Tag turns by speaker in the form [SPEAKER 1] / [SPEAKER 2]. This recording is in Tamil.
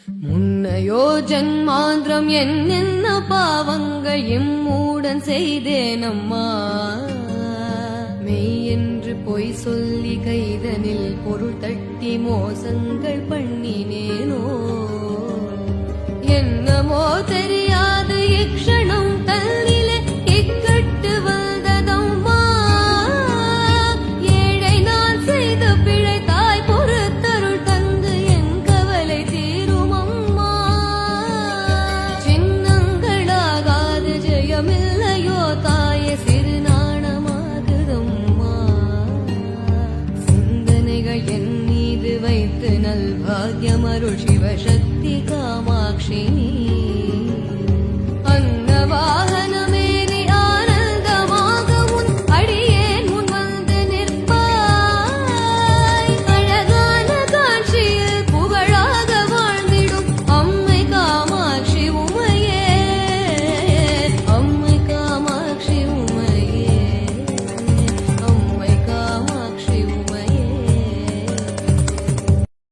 [SPEAKER 1] முன்னையோ ஜன்மாந்திரம் என்னென்ன பாவங்கள் இம்மூடன் செய்தேனம்மா. மெய் என்று பொய் சொல்லி கைதனில் பொருள் தட்டி மோசங்கள் பண்ணினேனோ. என்னமோ தெரியாது இக்ஷணம் தன்னிலே இக்கட்டு வந்ததம்மா. ஏழை நான் செய்த பிழை தாய் பொறுத்தருள் தந்து என் கவலை தீருமம்மா. சின்னங்களாகாது ஜெயமில்லையோ தாயே சிறு நாணமாகுதம்மா. சிந்தனைகள் என் மீது வைத்து நல்பாகியமருள் சிவசக்தி காமாட்சி நீ.